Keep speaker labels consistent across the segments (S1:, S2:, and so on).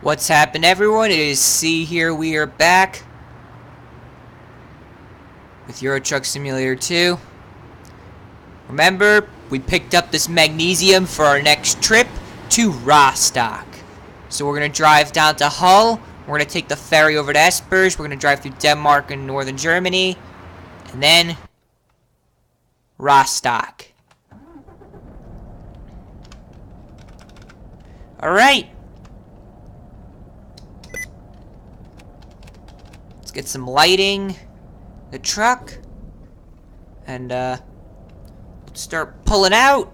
S1: What's happened, everyone? It is C here. We are back with Euro Truck Simulator 2. Remember, we picked up this magnesium for our next trip to Rostock. So we're going to drive down to Hull. We're going to take the ferry over to Esbjerg. We're going to drive through Denmark and northern Germany. And then Rostock. Alright. Let's get some lighting. The truck. And, start pulling out.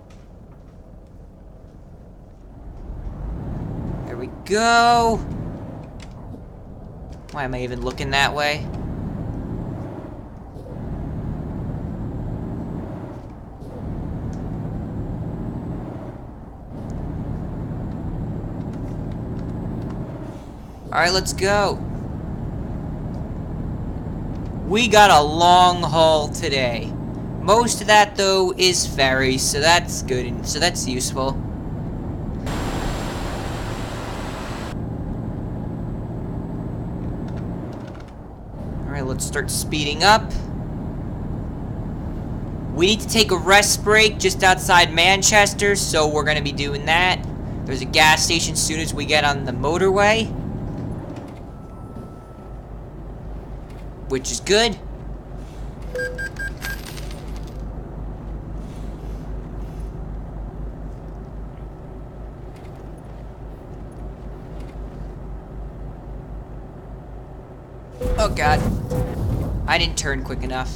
S1: There we go. Why am I even looking that way? Alright, let's go. We got a long haul today. Most of that, though, is ferry, so that's good, and so that's useful. Alright, let's start speeding up. We need to take a rest break just outside Manchester, so we're going to be doing that. There's a gas station as soon as we get on the motorway, which is good. Oh god. I didn't turn quick enough.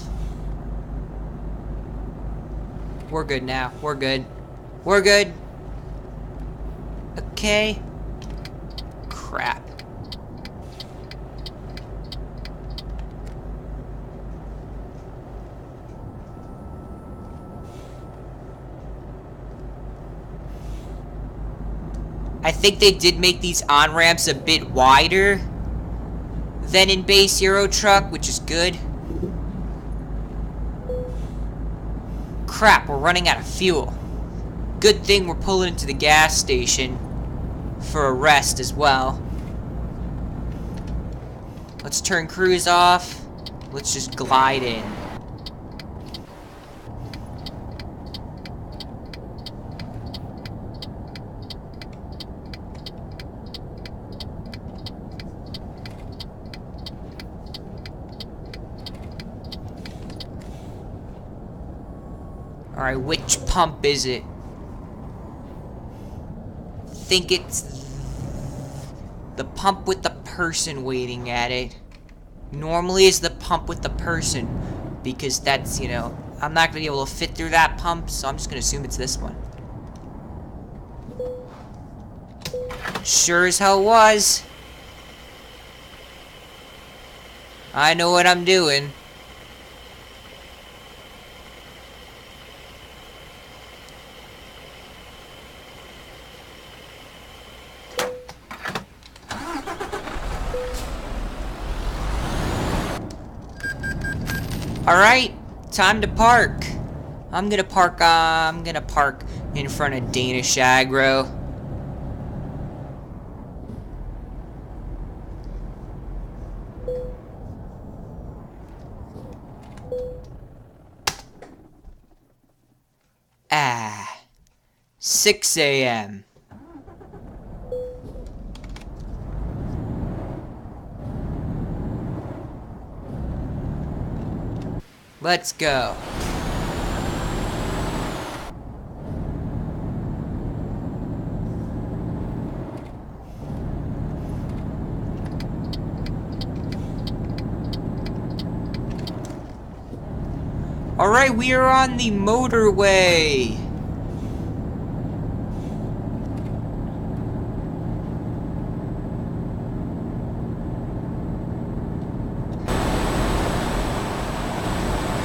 S1: We're good now. We're good. We're good. Okay. Crap. I think they did make these on-ramps a bit wider than in base Euro Truck, which is good. Crap, we're running out of fuel. Good thing we're pulling into the gas station for a rest as well. Let's turn cruise off. Let's just glide in. Alright, which pump is it? Think it's the pump with the person waiting at it. Normally it's the pump with the person, because that's, you know, I'm not gonna be able to fit through that pump, so I'm just gonna assume it's this one. Sure as hell was. I know what I'm doing. Alright, time to park. I'm gonna park in front of Danish Agro. Ah, 6 a.m. Let's go. Alright, we are on the motorway.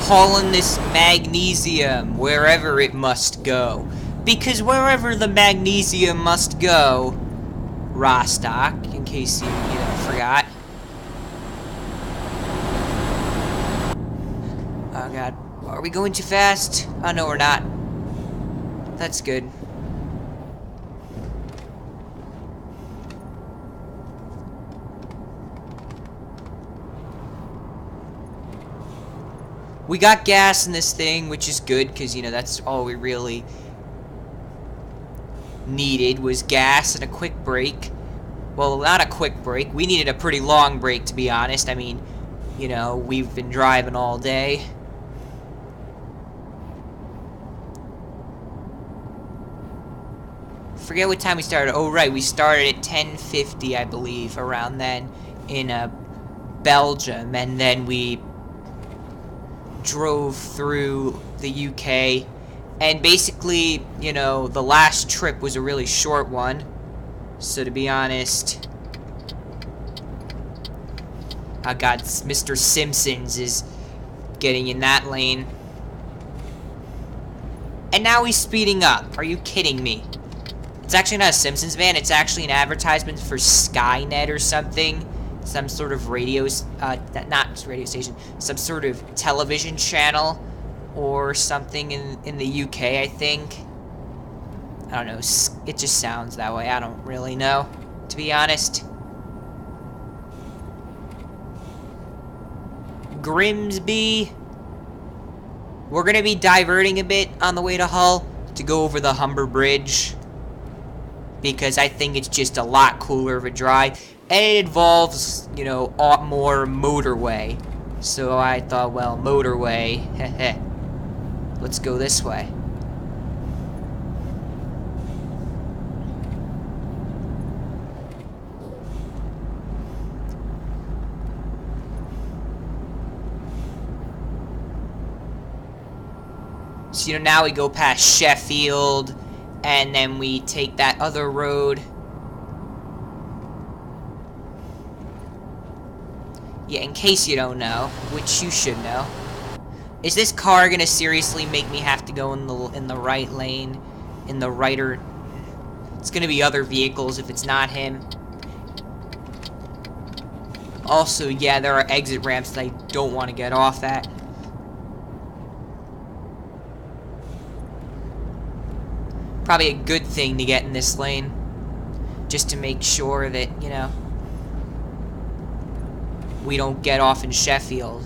S1: Hauling this magnesium wherever it must go. Because wherever the magnesium must go, Rostock, in case you forgot. Oh god. Are we going too fast? Oh no, we're not. That's good. We got gas in this thing, which is good, because, you know, that's all we really needed was gas and a quick break. Well, not a quick break. We needed a pretty long break, to be honest. I mean, you know, we've been driving all day. Forget what time we started. Oh, right, we started at 10:50, I believe, around then, in Belgium, and then we drove through the UK, and basically, you know, the last trip was a really short one, so to be honest, oh god, Mr. Simpsons is getting in that lane, and now he's speeding up. Are you kidding me? It's actually not a Simpsons van, it's actually an advertisement for Skynet or something. Some sort of radio, not radio station, some sort of television channel or something in the UK, I think. I don't know, it just sounds that way. I don't really know, to be honest. Grimsby. We're gonna be diverting a bit on the way to Hull to go over the Humber Bridge, because I think it's just a lot cooler of a drive, and it involves, you know, a lot more motorway. So I thought, well, motorway, heh, let's go this way. So, you know, now we go past Sheffield, and then we take that other road. Yeah, in case you don't know, which you should know. Is this car gonna seriously make me have to go in the right lane? In the right, or... It's gonna be other vehicles if it's not him. Also, yeah, there are exit ramps that I don't want to get off at. Probably a good thing to get in this lane, just to make sure that, you know, we don't get off in Sheffield.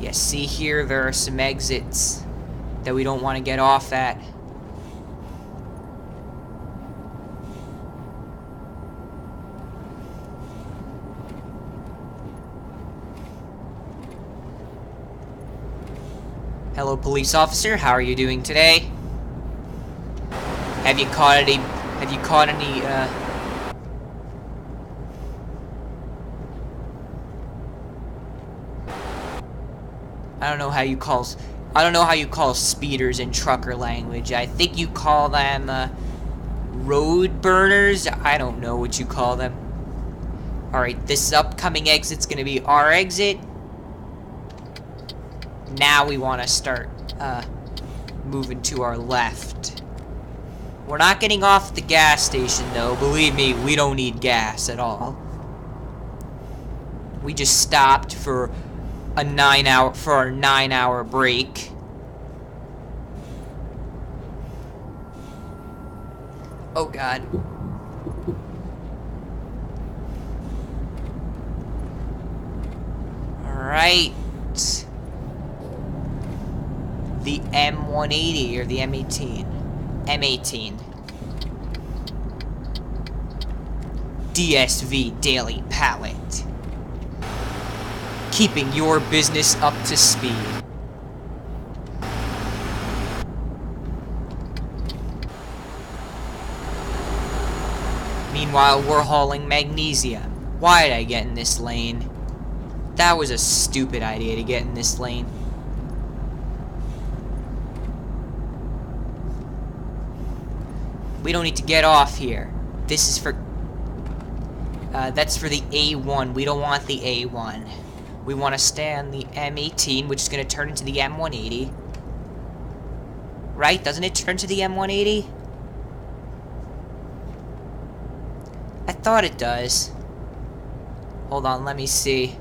S1: Yeah, see here, there are some exits that we don't want to get off at. Hello, police officer. How are you doing today? Have you caught any? I don't know how you call speeders in trucker language. I think you call them road burners. I don't know what you call them. All right, this upcoming exit's gonna be our exit. Now we want to start moving to our left. We're not getting off the gas station, though. Believe me, we don't need gas at all. We just stopped for our 9-hour break. Oh God. All right. The M180 or the M18? M18. DSV Daily Pallet. Keeping your business up to speed. Meanwhile, we're hauling magnesium. Why did I get in this lane? That was a stupid idea to get in this lane. We don't need to get off here. This is for... that's for the A1. We don't want the A1. We want to stay on the M18, which is going to turn into the M180. Right? Doesn't it turn to the M180? I thought it does. Hold on, let me see.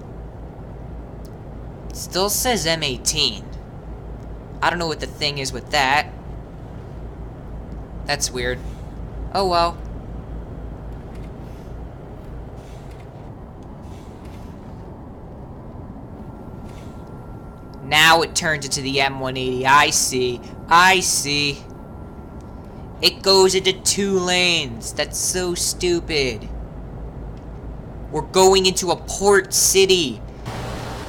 S1: It still says M18. I don't know what the thing is with that. That's weird. Oh well. Now it turns into the M180. I see. I see. It goes into 2 lanes. That's so stupid. We're going into a port city.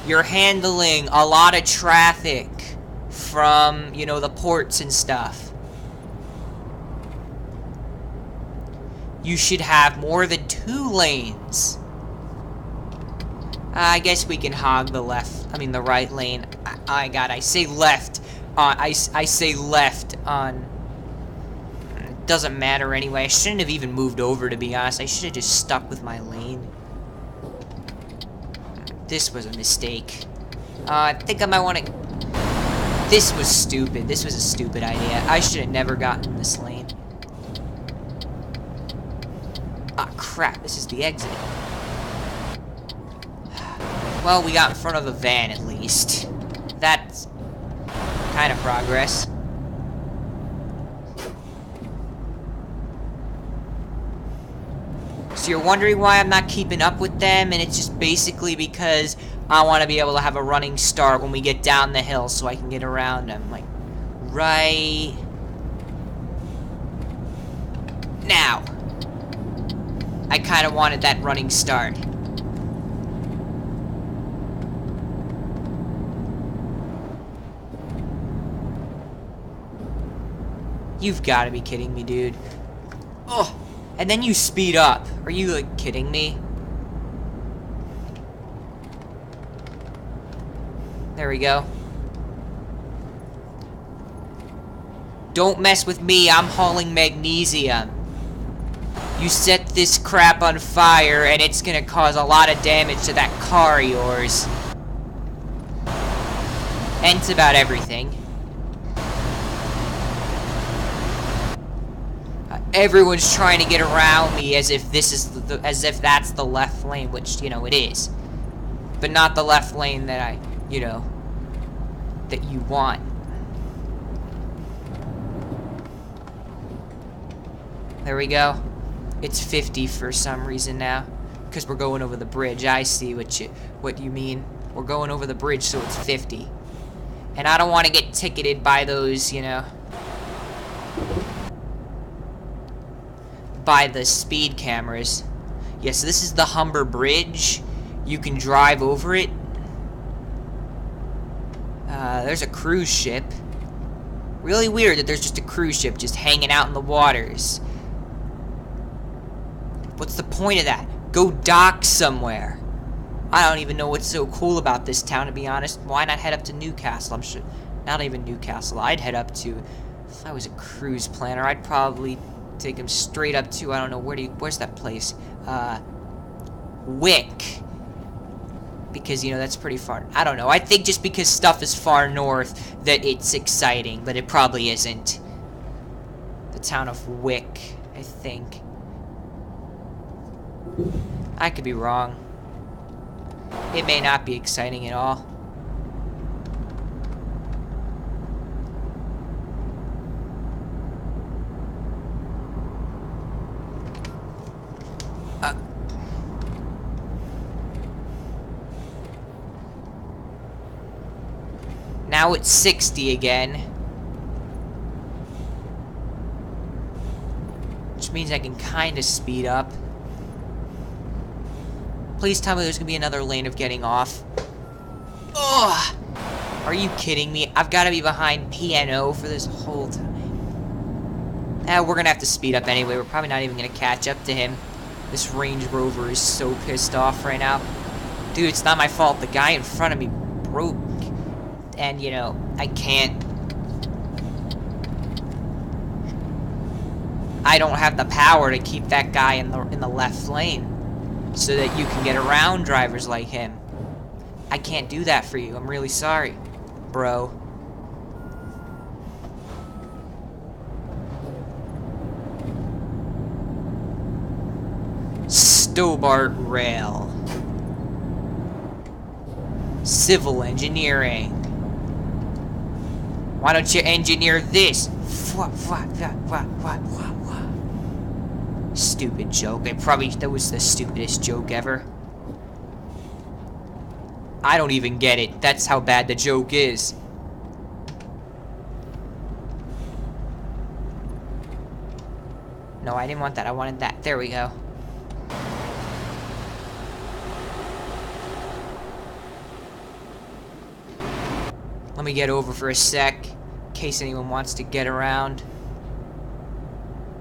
S1: You're handling a lot of traffic from, you know, the ports and stuff. You should have more than 2 lanes. I guess we can hog the the right lane. God, I say left. I say left on... It doesn't matter anyway. I shouldn't have even moved over, to be honest. I should have just stuck with my lane. This was a mistake. I think I might want to... This was stupid. This was a stupid idea. I should have never gotten in this lane. Ah, crap. This is the exit. Well, we got in front of a van, at least. That's kind of progress. So you're wondering why I'm not keeping up with them, and it's just basically because I want to be able to have a running start when we get down the hill so I can get around them. Like, right now. I kind of wanted that running start. You've got to be kidding me, dude. Oh, and then you speed up. Are you, like, kidding me? There we go. Don't mess with me. I'm hauling magnesium. You set this crap on fire, and it's gonna cause a lot of damage to that car of yours. And it's about everything. Everyone's trying to get around me as if this is as if that's the left lane, which, you know, it is. But not the left lane that that you want. There we go. It's 50 for some reason now. Because we're going over the bridge. I see what you mean. We're going over the bridge, so it's 50. And I don't want to get ticketed by those, you know, by the speed cameras. Yeah, so this is the Humber Bridge. You can drive over it. There's a cruise ship. Really weird that there's just a cruise ship just hanging out in the waters. What's the point of that? Go dock somewhere. I don't even know what's so cool about this town, to be honest. Why not head up to Newcastle? I'm sure... Not even Newcastle. I'd head up to... If I was a cruise planner, I'd probably take him straight up to... I don't know, where's that place? Wick. Because, you know, that's pretty far. I don't know. I think just because stuff is far north that it's exciting, but it probably isn't. The town of Wick, I think. I could be wrong. It may not be exciting at all. Now it's 60 again. Which means I can kind of speed up. Please tell me there's going to be another lane of getting off. Ugh! Are you kidding me? I've got to be behind P&O for this whole time. We're going to have to speed up anyway. We're probably not even going to catch up to him. This Range Rover is so pissed off right now. Dude, it's not my fault. The guy in front of me broke. And, you know, I can't... I don't have the power to keep that guy in the left lane. So that you can get around drivers like him. I can't do that for you. I'm really sorry, bro. Stobart Rail. Civil engineering. Why don't you engineer this? Stupid joke. That was the stupidest joke ever. I don't even get it. That's how bad the joke is. No, I didn't want that. I wanted that. There we go. Let me get over for a sec, in case anyone wants to get around.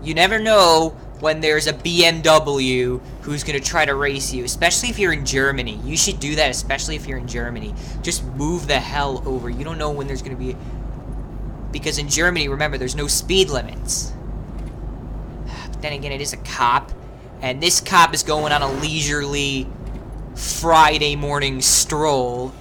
S1: You never know when there's a BMW who's gonna try to race you, especially if you're in Germany. You should do that, especially if you're in Germany. Just move the hell over. You don't know when there's gonna be... Because in Germany, remember, there's no speed limits. But then again, it is a cop. And this cop is going on a leisurely Friday morning stroll.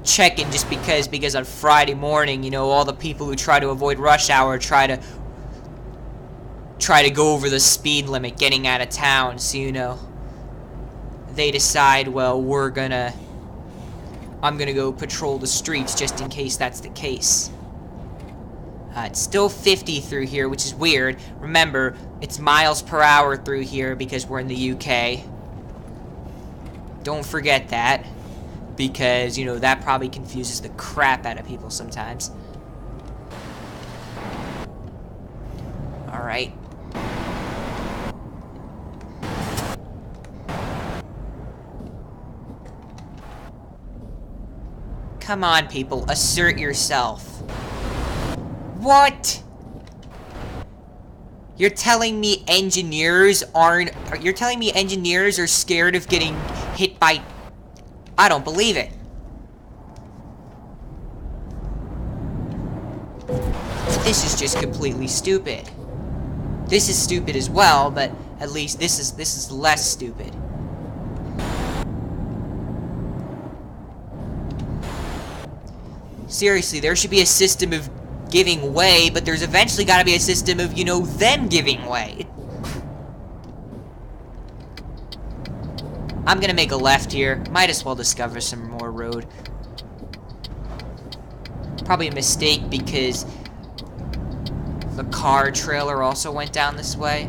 S1: Checking just because on Friday morning, you know, all the people who try to avoid rush hour try to go over the speed limit getting out of town. So, you know, they decide, well, I'm gonna go patrol the streets just in case that's the case. It's still 50 through here, which is weird. Remember, it's miles per hour through here because we're in the UK. Don't forget that. Because, you know, that probably confuses the crap out of people sometimes. Alright. Come on, people. Assert yourself. What? You're telling me engineers You're telling me engineers are scared of getting hit by... I don't believe it. This is just completely stupid. This is stupid as well, but at least this is less stupid. Seriously, there should be a system of giving way, but there's eventually got to be a system of, you know, them giving way. I'm gonna make a left here. Might as well discover some more road. Probably a mistake because the car trailer also went down this way.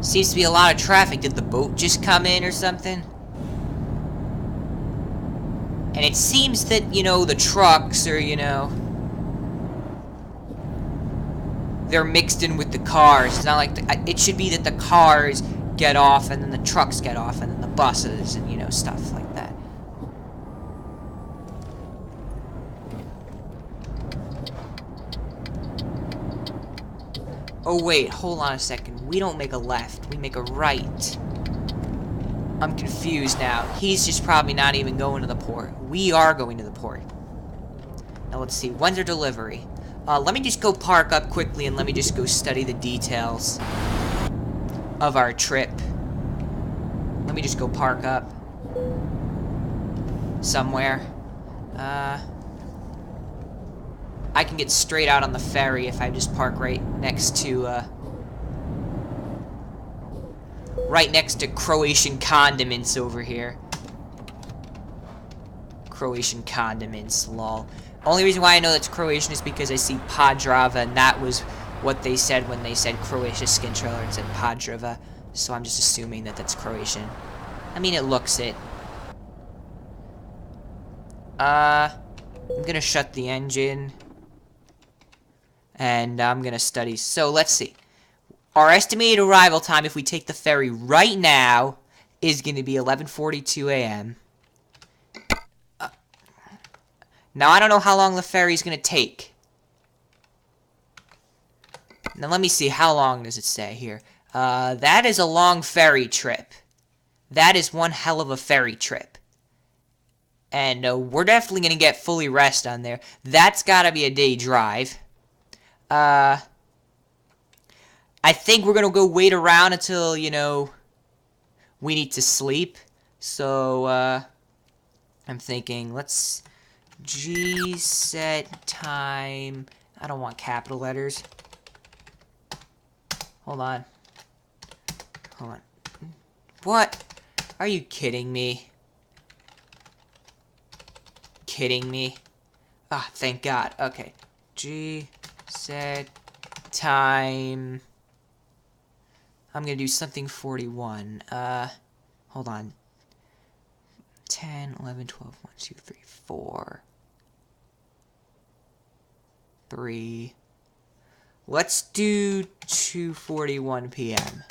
S1: Seems to be a lot of traffic. Did the boat just come in or something? And it seems that, you know, the trucks are, you know... they're mixed in with the cars. It's not like... it should be that the cars get off, and then the trucks get off, and then the buses, and, you know, stuff like that. Oh, wait. Hold on a second. We don't make a left. We make a right. I'm confused now. He's just probably not even going to the port. We are going to the port. Now, let's see. When's our delivery? Let me just go park up quickly and let me just go study the details of our trip. Let me just go park up somewhere. I can get straight out on the ferry if I just park right next to Croatian condiments over here. Croatian condiments, lol. Only reason why I know that's Croatian is because I see Podrava, and that was what they said when they said Croatia skin trailer and said Podrava. So I'm just assuming that that's Croatian. I mean, it looks it. I'm gonna shut the engine. And I'm gonna study. So, let's see. Our estimated arrival time, if we take the ferry right now, is gonna be 11:42 a.m. Now, I don't know how long the ferry's gonna take. Now, let me see. How long does it say here? That is a long ferry trip. That is one hell of a ferry trip. And we're definitely gonna get fully rest on there. That's gotta be a day drive. I think we're gonna go wait around until, you know, we need to sleep. So, I'm thinking, let's... G set time. I don't want capital letters. Hold on. Hold on. What? Are you kidding me? Kidding me? Ah, thank God. Okay. G set time. I'm gonna do something 41. Hold on. 10, 11, 12, 1, 2, 3, 4. 3. Let's do 2:41 p.m.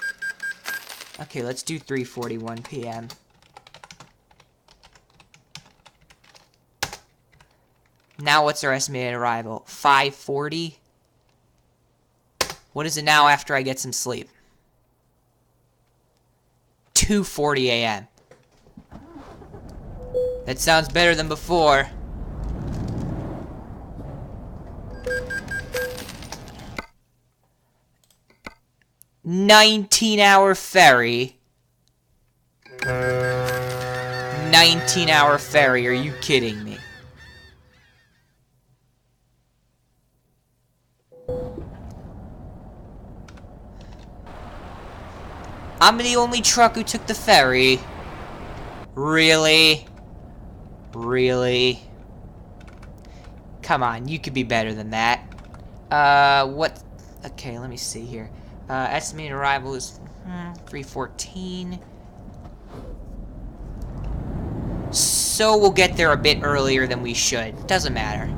S1: Okay, let's do 3:41 p.m. Now what's our estimated arrival? 5:40? What is it now after I get some sleep? 2:40 a.m. That sounds better than before. "19-hour ferry." 19-hour ferry, are you kidding me? I'm the only truck who took the ferry. Really? Really? Come on, you could be better than that. What? Okay, let me see here. Estimated arrival is 3:14. So we'll get there a bit earlier than we should. Doesn't matter.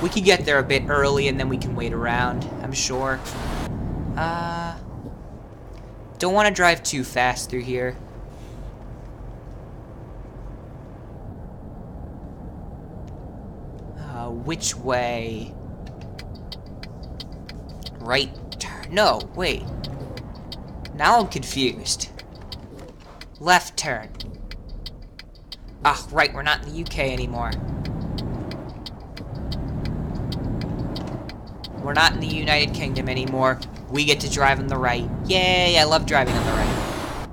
S1: We could get there a bit early and then we can wait around, I'm sure. Don't want to drive too fast through here. Which way? Right turn. No, wait. Now I'm confused. Left turn. Ah, right, we're not in the UK anymore. We're not in the United Kingdom anymore. We get to drive on the right. Yay, I love driving on the right.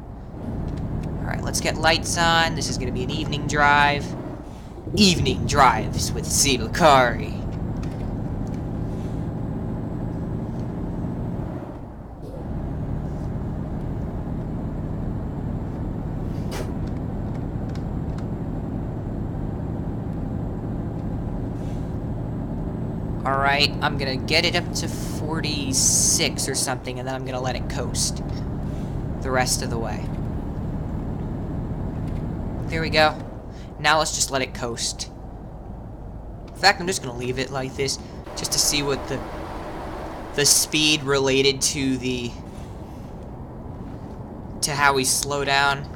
S1: Alright, let's get lights on. This is gonna be an evening drive. Evening drives with Zibakari. Alright, I'm gonna get it up to 46 or something, and then I'm gonna let it coast the rest of the way. There we go. Now let's just let it coast. In fact, I'm just gonna leave it like this, just to see what the speed related to how we slow down.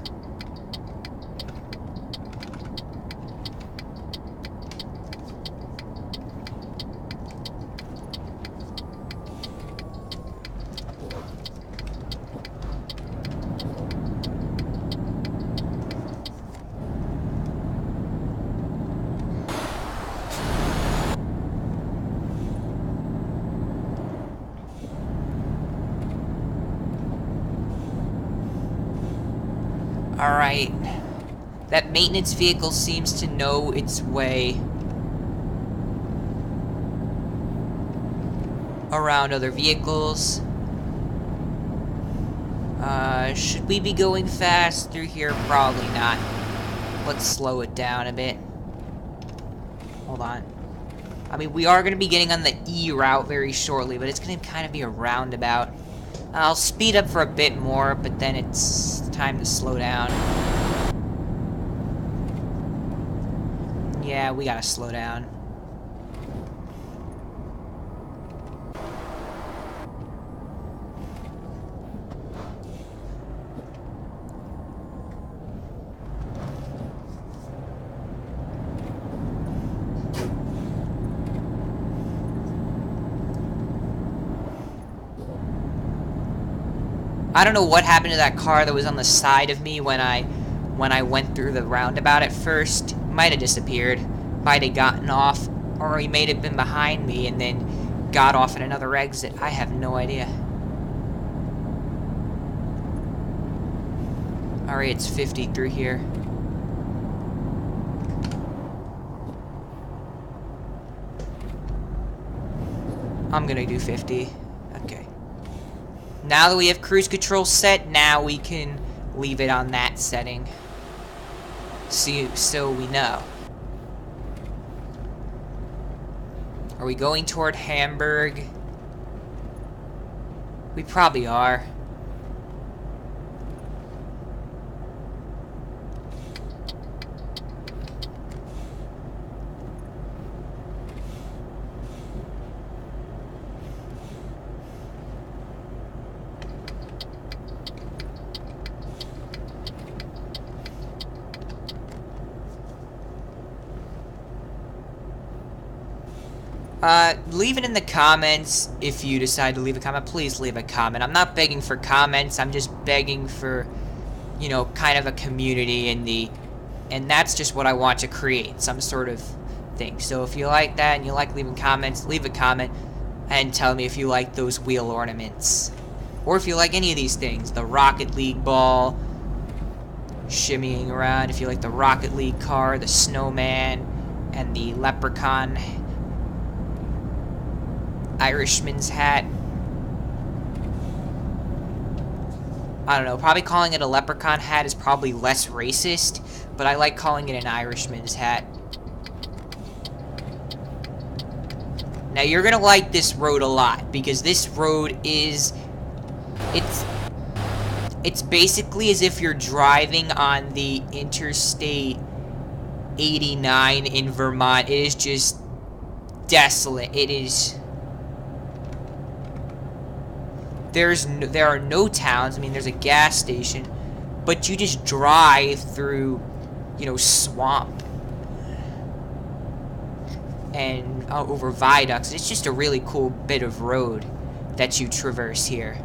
S1: Alright. That maintenance vehicle seems to know its way around other vehicles. Should we be going fast through here? Probably not. Let's slow it down a bit. Hold on. I mean, we are going to be getting on the E route very shortly, but it's going to kind of be a roundabout. I'll speed up for a bit more, but then it's time to slow down. Yeah, we gotta slow down. I don't know what happened to that car that was on the side of me when I went through the roundabout at first. Might have disappeared. Might have gotten off. Or he may have been behind me and then got off at another exit. I have no idea. Alright, it's 50 through here. I'm gonna do 50. Okay. Now that we have cruise control set, now we can leave it on that setting. So we know. Are we going toward Hamburg? We probably are. Leave it in the comments if you decide to leave a comment. Please leave a comment. I'm not begging for comments. I'm just begging for, you know, kind of a community and that's just what I want to create, some sort of thing. So if you like that and you like leaving comments, leave a comment and tell me if you like those wheel ornaments. Or if you like any of these things. The Rocket League ball, shimmying around. If you like the Rocket League car, the snowman, and the leprechaun Irishman's hat. I don't know, probably calling it a leprechaun hat is probably less racist, but I like calling it an Irishman's hat. Now you're gonna like this road a lot, because this road is... It's basically as if you're driving on the Interstate 89 in Vermont. It is just desolate. It is... There are no towns. I mean, there's a gas station, but you just drive through, you know, swamp and over viaducts. It's just a really cool bit of road that you traverse here.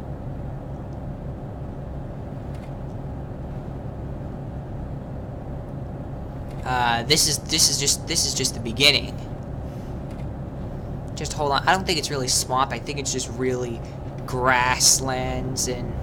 S1: This is just the beginning. Just hold on. I don't think it's really swamp. I think it's just really grasslands and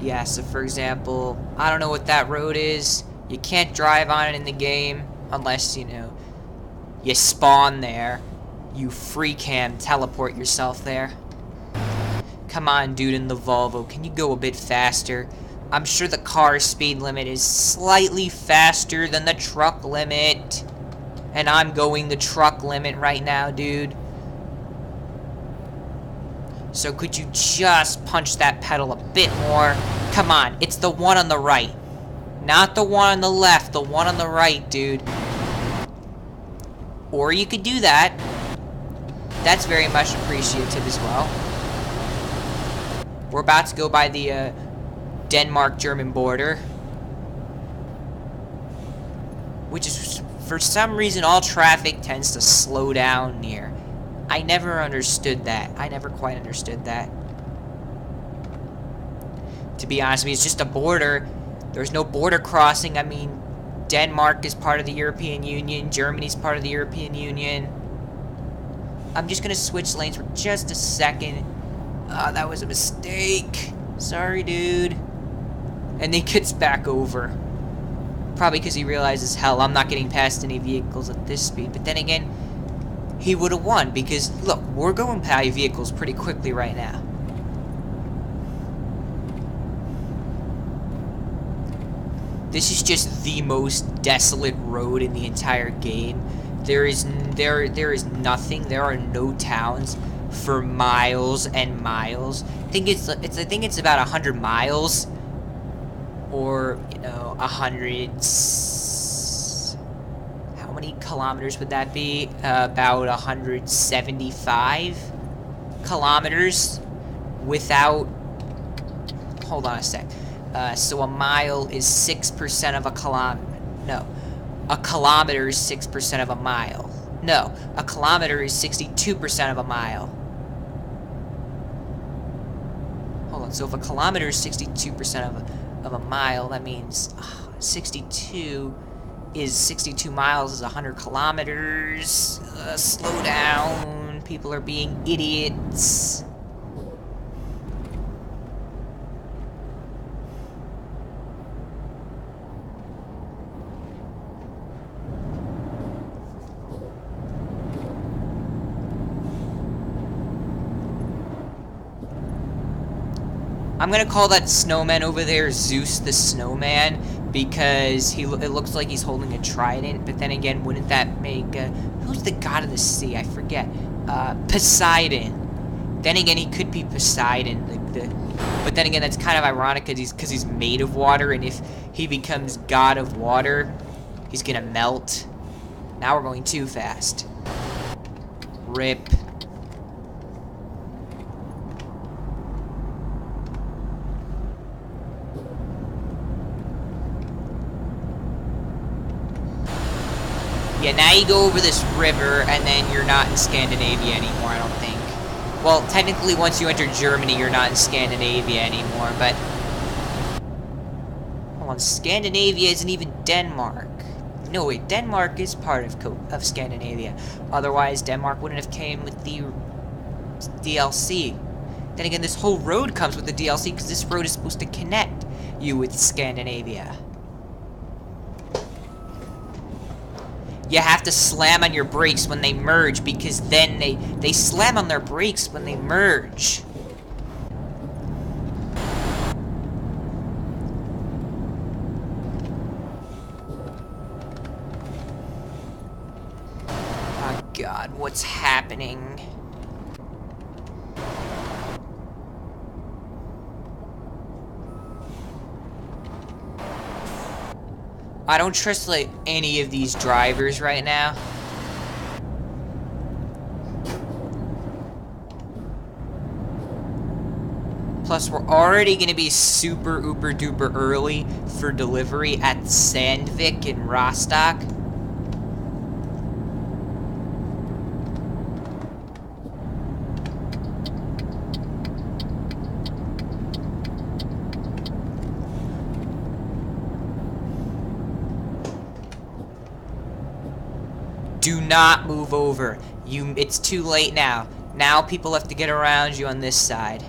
S1: yeah, so for example, I don't know what that road is. You can't drive on it in the game unless, you know, you spawn there. You free cam teleport yourself there. Come on, dude in the Volvo, can you go a bit faster? I'm sure the car speed limit is slightly faster than the truck limit. And I'm going the truck limit right now, dude. So could you just punch that pedal a bit more? Come on, it's the one on the right. Not the one on the left, the one on the right, dude. Or you could do that. That's very much appreciative as well. We're about to go by the Denmark-German border, which is, for some reason, all traffic tends to slow down near. I never understood that. I never quite understood that. To be honest with you, it's just a border. There's no border crossing. I mean, Denmark is part of the European Union. Germany's part of the European Union. I'm just gonna switch lanes for just a second. Oh, that was a mistake. Sorry, dude. And he gets back over. Probably because he realizes, hell, I'm not getting past any vehicles at this speed. But then again, he would have won because, look, we're going by vehicles pretty quickly right now. This is just the most desolate road in the entire game. There is nothing. There are no towns for miles and miles. I think it's about 100 miles, or, you know, 100. How many kilometers would that be? About 175 kilometers without. Hold on a sec. So a mile is 6% of a kilometer. No, a kilometer is 6% of a mile. No, a kilometer is 62% of a mile. Hold on, so if a kilometer is 62% of a mile, that means 62 miles is 100 kilometers. Slow down. People are being idiots. I'm gonna call that snowman over there Zeus the Snowman, because it looks like he's holding a trident, but then again, wouldn't that make, who's the god of the sea? I forget. Poseidon. Then again, he could be Poseidon, but then again, that's kind of ironic, because he's made of water, and if he becomes god of water, he's gonna melt. Now we're going too fast. Rip. Yeah, now you go over this river, and then you're not in Scandinavia anymore, I don't think. Well, technically, once you enter Germany, you're not in Scandinavia anymore, but... Hold on, Scandinavia isn't even Denmark. No, wait, Denmark is part of Scandinavia. Otherwise, Denmark wouldn't have came with the DLC. Then again, this whole road comes with the DLC, because this road is supposed to connect you with Scandinavia. You have to slam on your brakes when they merge, because then they slam on their brakes when they merge. Oh God, what's happening? I don't trust, like, any of these drivers right now. Plus, we're already gonna be super ooper duper early for delivery at Sandvik in Rostock. Do not move over. It's too late now. Now people have to get around you on this side.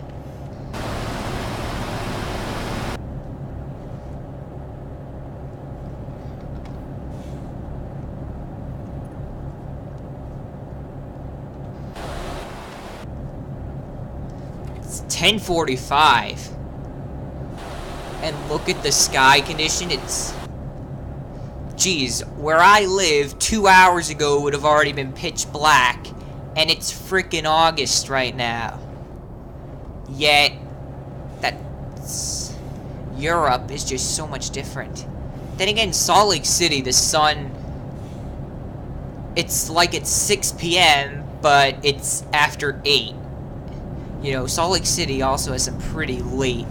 S1: It's 10:45. And look at the sky condition. It's... Geez, where I live 2 hours ago would have already been pitch black, and it's frickin' August right now. Yet, Europe is just so much different. Then again, Salt Lake City, the sun, it's like it's 6 p.m., but it's after 8. You know, Salt Lake City also has some pretty late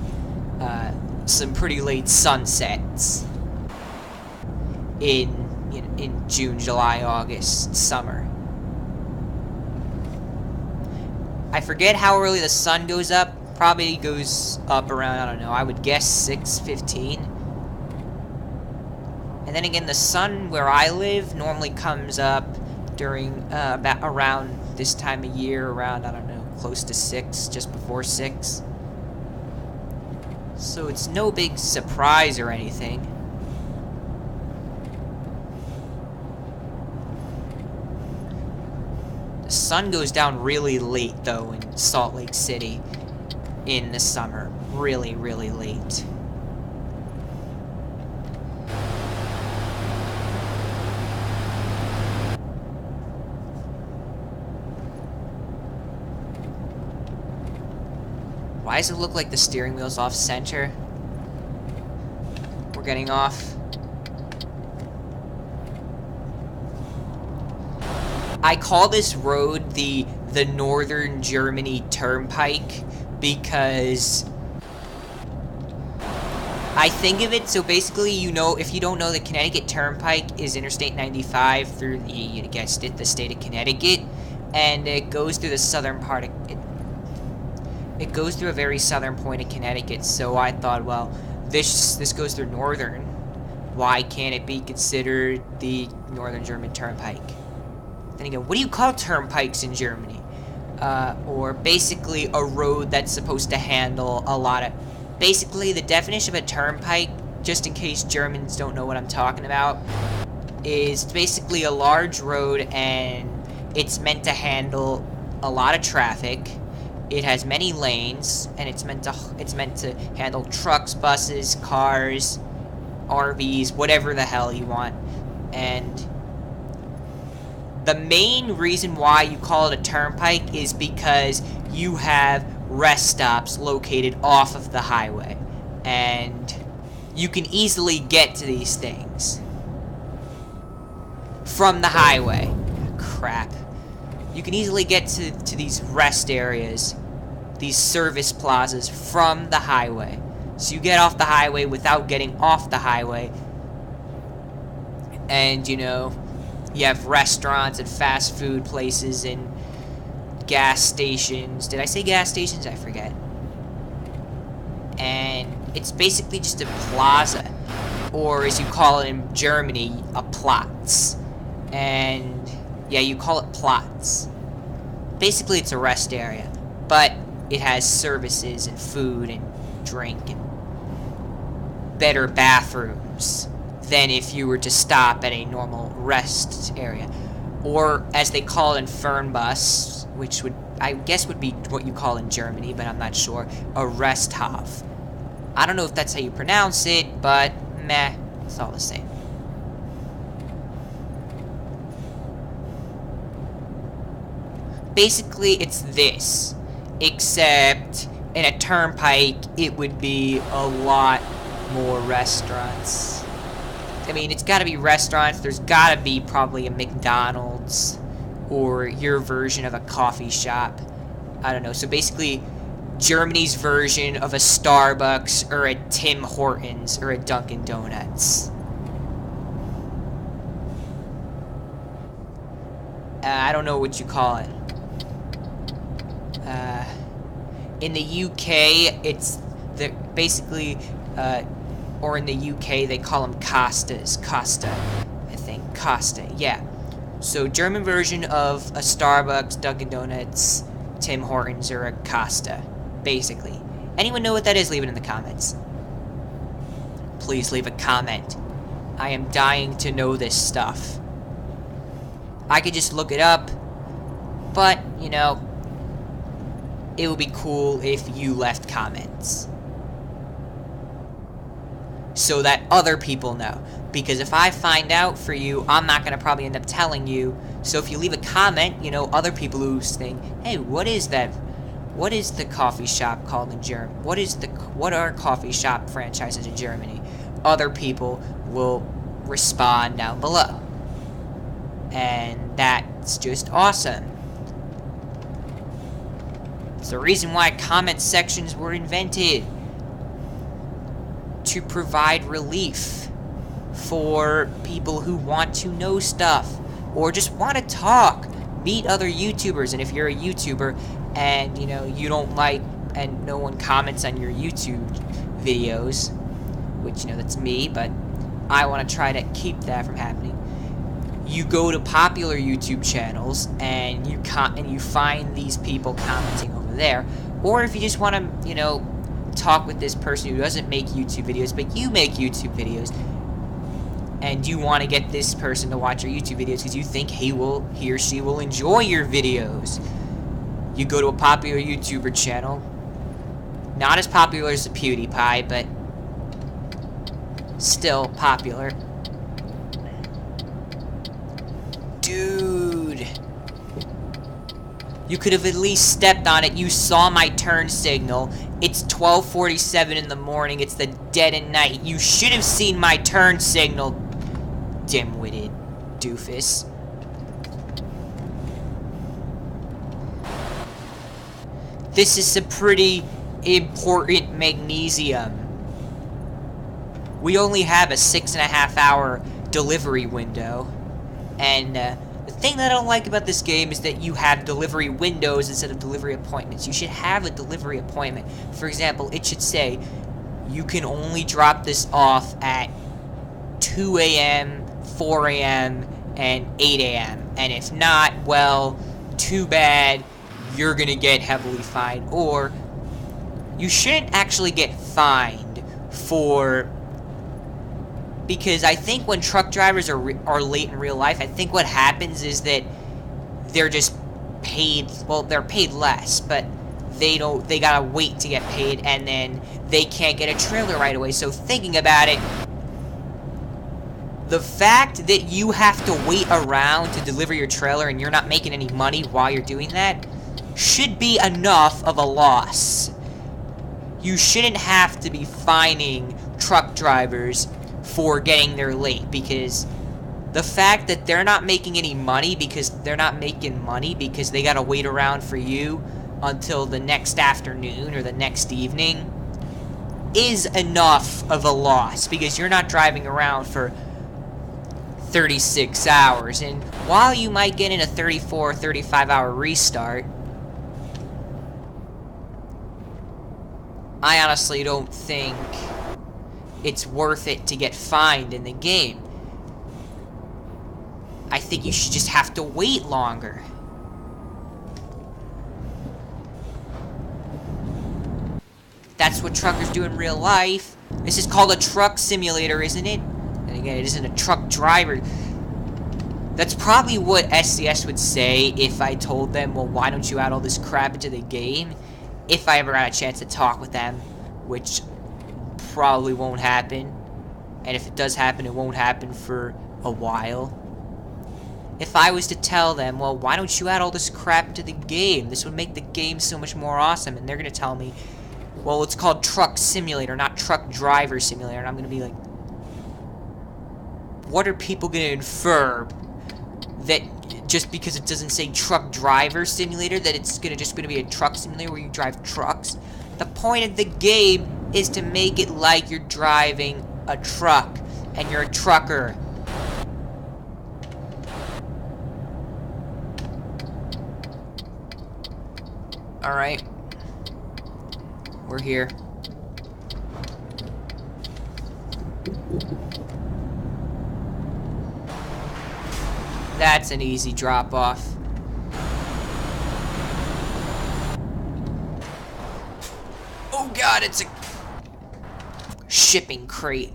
S1: sunsets. In June, July, August, summer. I forget how early the sun goes up. Probably goes up around, I don't know, I would guess 6:15. And then again, the sun where I live normally comes up during about around this time of year, around, I don't know, close to 6, just before 6. So it's no big surprise or anything. The sun goes down really late, though, in Salt Lake City in the summer. Really, really late. Why does it look like the steering wheel's off center? We're getting off. I call this road the Northern Germany Turnpike because I think of it, so basically, you know, if you don't know, the Connecticut Turnpike is Interstate 95 through the, you guessed it, the state of Connecticut, and it goes through the southern part of it. It goes through a very southern point of Connecticut, so I thought, well, this goes through northern. Why can't it be considered the Northern German Turnpike? Then again, what do you call turnpikes in Germany? Or basically a road that's supposed to handle a lot of... Basically, the definition of a turnpike, just in case Germans don't know what I'm talking about, is basically a large road and it's meant to handle a lot of traffic. It has many lanes, and it's meant to handle trucks, buses, cars, RVs, whatever the hell you want. And the main reason why you call it a turnpike is because you have rest stops located off of the highway, and you can easily get to these things from the highway. Crap. You can easily get to these rest areas, these service plazas, from the highway. So you get off the highway without getting off the highway. And, you know, you have restaurants and fast food places and gas stations. Did I say gas stations? I forget. And it's basically just a plaza. Or, as you call it in Germany, a Platz. And yeah, you call it Platz. Basically, it's a rest area, but it has services and food and drink and better bathrooms than if you were to stop at a normal rest area. Or, as they call it in Fernbus, which would, I guess, would be what you call in Germany, but I'm not sure, a Resthof. I don't know if that's how you pronounce it, but meh, it's all the same. Basically, it's this, except in a turnpike, it would be a lot more restaurants. I mean, it's gotta be restaurants, there's gotta be probably a McDonald's, or your version of a coffee shop. I don't know, so basically, Germany's version of a Starbucks, or a Tim Hortons, or a Dunkin' Donuts. I don't know what you call it. In the UK, it's basically, or in the UK, they call them Costas. Costa, I think. Costa, yeah. So, German version of a Starbucks, Dunkin' Donuts, Tim Hortons, or a Costa, basically. Anyone know what that is? Leave it in the comments. Please leave a comment. I am dying to know this stuff. I could just look it up, but, you know, it would be cool if you left comments so that other people know. Because if I find out for you, I'm not going to probably end up telling you. So if you leave a comment, you know, other people who think, hey, what is that? What is the coffee shop called in Germany? What are coffee shop franchises in Germany? Other people will respond down below. And that's just awesome. It's the reason why comment sections were invented. To provide relief for people who want to know stuff. Or just want to talk. Meet other YouTubers. And if you're a YouTuber and, you know, you don't like and no one comments on your YouTube videos, which, you know, that's me, but I want to try to keep that from happening. You go to popular YouTube channels and you find these people commenting over there. Or if you just want to, you know, talk with this person who doesn't make YouTube videos, but you make YouTube videos, and you want to get this person to watch your YouTube videos because you think he or she will enjoy your videos. You go to a popular YouTuber channel, not as popular as the PewDiePie, but still popular. Dude, you could have at least stepped on it. You saw my turn signal. It's 12:47 in the morning. It's the dead of night. You should have seen my turn signal, dim-witted doofus. This is a pretty important magnesium. We only have a 6.5 hour delivery window. And the thing that I don't like about this game is that you have delivery windows instead of delivery appointments. You should have a delivery appointment. For example, it should say, you can only drop this off at 2 a.m., 4 a.m., and 8 a.m. And if not, well, too bad, you're gonna get heavily fined. Or, you shouldn't actually get fined for... Because I think when truck drivers are late in real life, I think what happens is that they're just paid, well, they're paid less, but they gotta wait to get paid, and then they can't get a trailer right away. So thinking about it, the fact that you have to wait around to deliver your trailer and you're not making any money while you're doing that should be enough of a loss. You shouldn't have to be fining truck drivers for getting there late, because the fact that they're not making any money because they gotta wait around for you until the next afternoon or the next evening is enough of a loss, because you're not driving around for 36 hours. And while you might get in a 34 or 35 hour restart, I honestly don't think it's worth it to get fined in the game. I think you should just have to wait longer. That's what truckers do in real life. This is called a truck simulator, isn't it? And again, it isn't a truck driver. That's probably what SCS would say if I told them, well, why don't you add all this crap into the game? If I ever got a chance to talk with them, which probably won't happen. And if it does happen, it won't happen for a while. If I was to tell them, well, why don't you add all this crap to the game? This would make the game so much more awesome. And they're going to tell me, well, it's called Truck Simulator, not Truck Driver Simulator. And I'm going to be like, what are people going to infer? That just because it doesn't say Truck Driver Simulator, that it's just going to be a truck simulator where you drive trucks? The point of the game is to make it like you're driving a truck, and you're a trucker. Alright. We're here. That's an easy drop-off. Oh god, it's a shipping crate.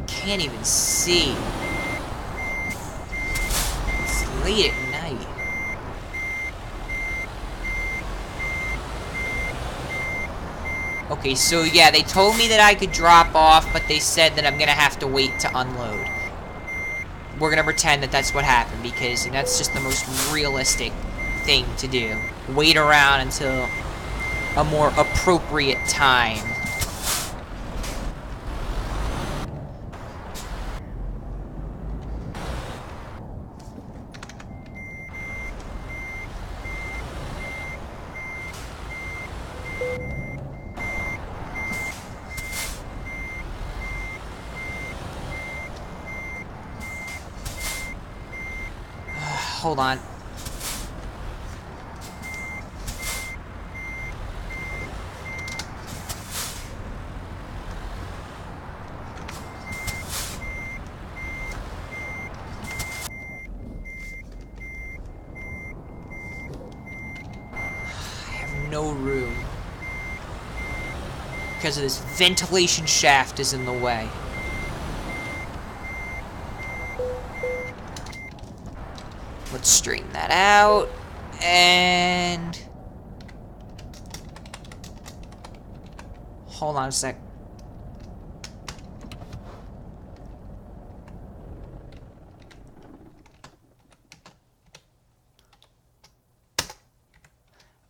S1: Can't even see. It's late at night. Okay, so yeah, they told me that I could drop off, but they said that I'm gonna have to wait to unload. We're gonna pretend that that's what happened, because that's just the most realistic thing to do. Wait around until a more appropriate time. Hold on. I have no room. Because of this ventilation shaft is in the way. Let's straighten that out, and hold on a sec.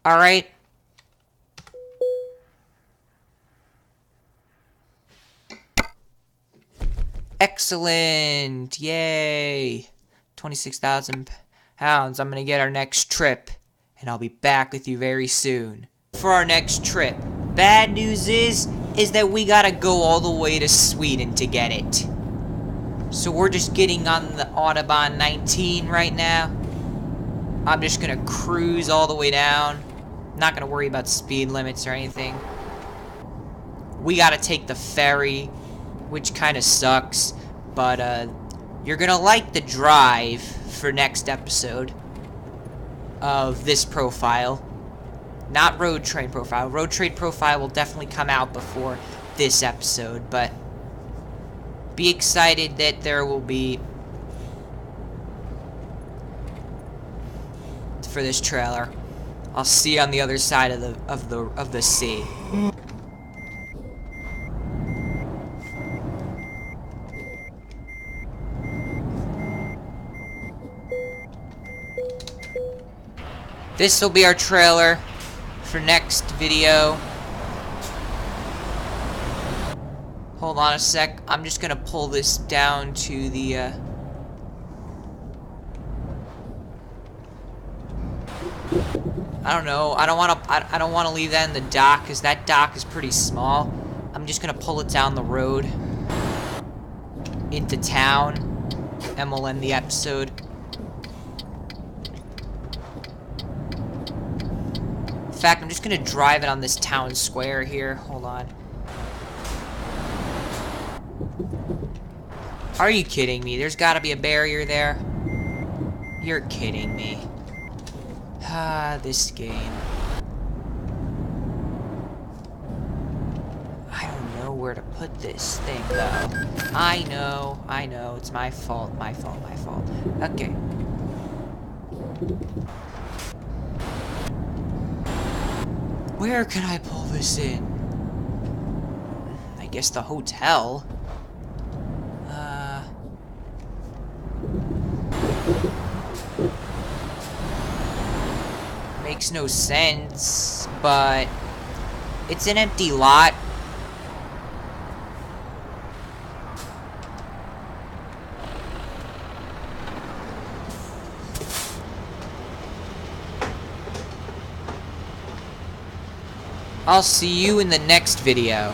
S1: All right. Excellent. Yay. 26,000 pounds. I'm gonna get our next trip, and I'll be back with you very soon for our next trip. Bad news is that we gotta go all the way to Sweden to get it. So we're just getting on the Autobahn 19 right now. I'm just gonna cruise all the way down. Not gonna worry about speed limits or anything. We gotta take the ferry, which kind of sucks, but you're gonna like the drive for next episode of this profile. Not road train profile. Road train profile will definitely come out before this episode, but be excited that there will be for this trailer. I'll see you on the other side of the sea. This will be our trailer for next video. Hold on a sec. I'm just gonna pull this down to the I don't know. I don't want to leave that in the dock because that dock is pretty small. I'm just gonna pull it down the road into town, and we'll end the episode. In fact, I'm just gonna drive it on this town square here. Hold on. Are you kidding me? There's gotta be a barrier there. You're kidding me. Ah, this game. I don't know where to put this thing, though. I know. It's my fault. Okay. Where can I pull this in? I guess the hotel. Makes no sense, but it's an empty lot. I'll see you in the next video.